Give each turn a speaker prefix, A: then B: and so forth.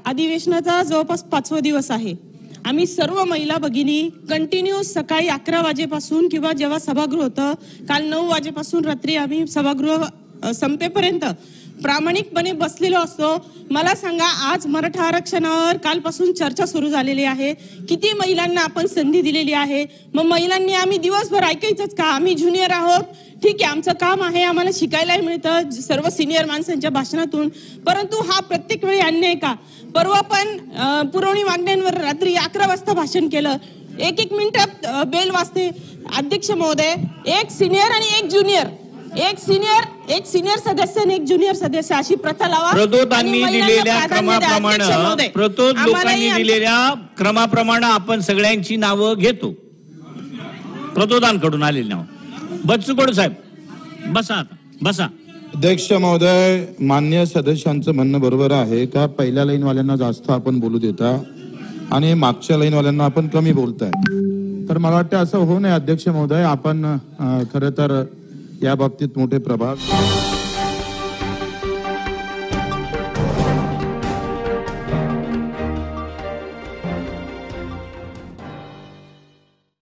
A: अधिवेशनाचा जवळपास 5वा दिवस आहे। आम्ही सर्व महिला भगिनी कंटिन्यू सकाळी 11 वाजेपासून किंवा जेव्हा सभागृह होतं काल 9 वाजेपासून रात्री आम्ही सभागृह संपेपर्यंत प्रामाणिकपणे बसलेलो असतो। मला सांगा, आज मराठा आरक्षणावर कालपासून चर्चा सुरू झालेली आहे। किती महिलांना आपण संधी दिलेली आहे? मग महिलांनी आम्ही दिवसभर ऐकायचंच का? आम्ही ज्युनियर आहोत, ठीक आहे, आमचं काम आहे, आम्हाला शिकायलाही मिळतं सर्व सिनियर माणसांच्या भाषणातून, परंतु हा प्रत्येक वेळी अन्याय का? परवा पण पुरवणी मागण्यांवर रात्री 11 वाजता भाषण केलं। एक मिनिट बेल वाजते। अध्यक्ष महोदय, एक सिनियर आणि एक ज्युनियर, एक सिनियर सदस्य आणि एक ज्युनियर सदस्य अशी प्रथा लावा।
B: प्रतोदांनी दिलेल्या क्रमाप्रमाणे आपण सगळ्यांची नावं घेतो। प्रतोदांकडून आलेली नाव। बच्चू कडू साहेब बसा, आता बसा।
C: अध्यक्ष महोदय, मान्य सदस्यांचं म्हणणं बरोबर आहे का पहिल्या लाईन वाल्यांना जास्त आपण बोलू देता आणि मागच्या लाईन वाल्यांना आपण कमी बोलताय। तर मला वाटतं असं होऊ नये अध्यक्ष महोदय। आपण खरं तर या बाबतीत मोठे प्रभाव